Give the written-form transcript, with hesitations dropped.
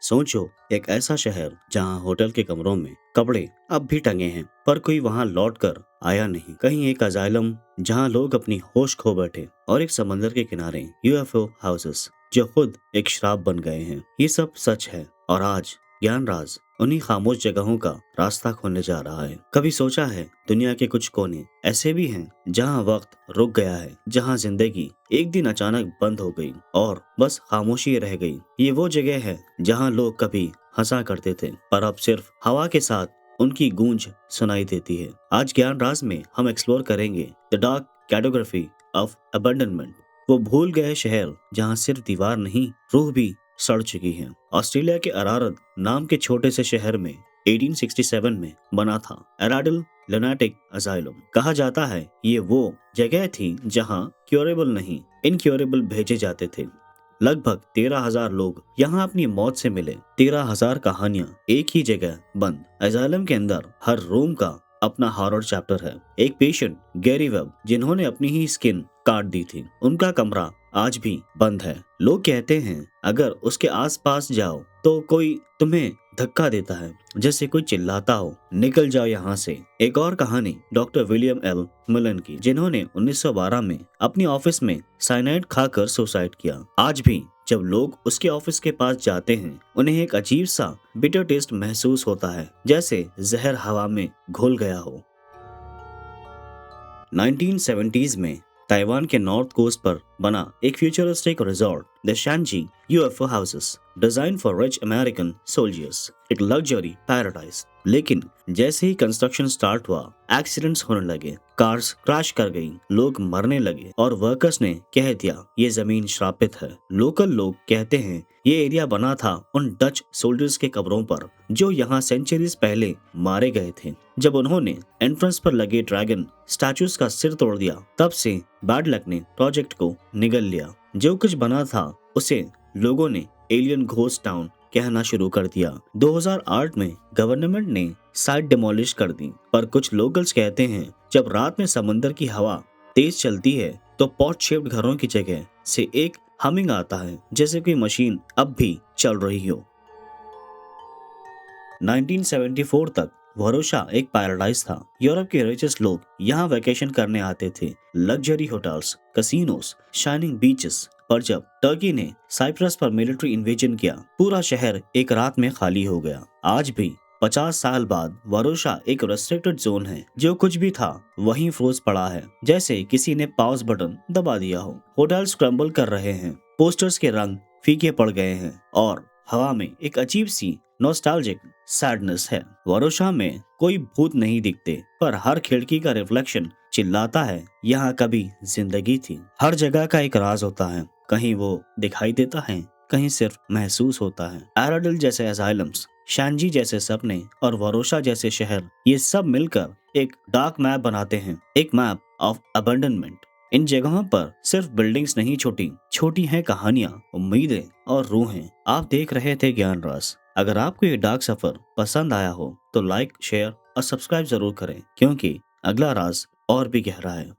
सोचो, एक ऐसा शहर जहां होटल के कमरों में कपड़े अब भी टंगे हैं, पर कोई वहां लौट कर आया नहीं। कहीं एक अजाइलम जहां लोग अपनी होश खो बैठे, और एक समंदर के किनारे यूएफओ हाउसेस जो खुद एक श्राप बन गए हैं। ये सब सच है, और आज ज्ञानराज उन्हीं खामोश जगहों का रास्ता खोलने जा रहा है। कभी सोचा है दुनिया के कुछ कोने ऐसे भी हैं जहां वक्त रुक गया है, जहां जिंदगी एक दिन अचानक बंद हो गई और बस खामोशी रह गई। ये वो जगह है जहां लोग कभी हंसा करते थे, पर अब सिर्फ हवा के साथ उनकी गूंज सुनाई देती है। आज ज्ञान राज में हम एक्सप्लोर करेंगे द डार्क कैटेगोरी ऑफ अबंडनमेंट, वो भूल गए शहर जहां सिर्फ दीवार नहीं, रूह भी सड़ चुकी है। ऑस्ट्रेलिया के अरारत नाम के छोटे से शहर में 1867 में बना था एराडिल लुनाटिक अजाइलम। कहा जाता है ये वो जगह थी जहां क्योरेबल नहीं, इनक्योरेबल भेजे जाते थे। लगभग 13,000 लोग यहाँ अपनी मौत से मिले। 13,000 कहानियां एक ही जगह बंद। अजाइलम के अंदर हर रूम का अपना हॉरर चैप्टर है। एक पेशेंट गैरी वेब, जिन्होंने अपनी ही स्किन काट दी थी, उनका कमरा आज भी बंद है। लोग कहते हैं अगर उसके आसपास जाओ तो कोई तुम्हें धक्का देता है, जैसे कोई चिल्लाता हो, निकल जाओ यहाँ से। एक और कहानी डॉक्टर विलियम एल मिलन की, जिन्होंने 1912 में अपनी ऑफिस में साइनाइड खाकर सुसाइड किया। आज भी जब लोग उसके ऑफिस के पास जाते हैं, उन्हें एक अजीब सा बिटर टेस्ट महसूस होता है, जैसे जहर हवा में घुल गया हो। 1970s में ताइवान के नॉर्थ कोस्ट पर बना एक futuristic resort the Sanzhi UFO houses, design for rich American soldiers, एक लग्जरी पैराडाइज। लेकिन जैसे ही कंस्ट्रक्शन स्टार्ट हुआ, एक्सीडेंट्स होने लगे, कार्स क्रैश कर गई, लोग मरने लगे, और वर्कर्स ने कह दिया ये जमीन श्रापित है। लोकल लोग कहते हैं ये एरिया बना था उन डच सोल्जर्स के कब्रों पर जो यहाँ सेंचुरीज पहले मारे गए थे। जब उन्होंने एंट्रेंस पर लगे ड्रैगन स्टैचूज का सिर तोड़ दिया, तब से बैड लक ने प्रोजेक्ट को निगल लिया। जो कुछ बना था उसे लोगों ने एलियन घोस्ट टाउन कहना शुरू कर दिया। 2008 में गवर्नमेंट ने साइट डिमोलिश कर दी, पर कुछ लोकल्स कहते हैं जब रात में समंदर की हवा तेज चलती है तो पॉट शेप्ड घरों की जगह से एक हमिंग आता है, जैसे कोई मशीन अब भी चल रही हो। 1974 तक वरोशा एक पैराडाइज था। यूरोप के रिचेस्ट लोग यहाँ वैकेशन करने आते थे। Luxury hotels, casinos, shining beaches. पर जब टर्की ने साइप्रस पर मिलिट्री इन्वेजन किया, पूरा शहर एक रात में खाली हो गया। आज भी 50 साल बाद वरोशा एक रेस्ट्रिक्टेड जोन है। जो कुछ भी था वहीं फ्रोज पड़ा है, जैसे किसी ने पॉज बटन दबा दिया हो। होटल्स क्रम्बल कर रहे हैं, पोस्टर्स के रंग फीके पड़ गए हैं, और हवा में एक अजीब सी नॉस्टैल्जिक सैडनेस है। वरोशा में कोई भूत नहीं दिखते, पर हर खिड़की का रिफ्लेक्शन चिल्लाता है यहाँ कभी जिंदगी थी। हर जगह का एक राज होता है, कहीं वो दिखाई देता है, कहीं सिर्फ महसूस होता है। एराडिल जैसे असाइलम्स, शैनजी जैसे सपने, और वरोशा जैसे शहर, ये सब मिलकर एक डार्क मैप बनाते हैं, एक मैप ऑफ अबंडनमेंट। इन जगहों पर सिर्फ बिल्डिंग्स नहीं, छोटी छोटी हैं कहानियां, उम्मीदें और रूहें। आप देख रहे थे ज्ञान राज। अगर आपको ये डार्क सफर पसंद आया हो तो लाइक, शेयर और सब्सक्राइब जरूर करें, क्योंकि अगला राज और भी गहरा है।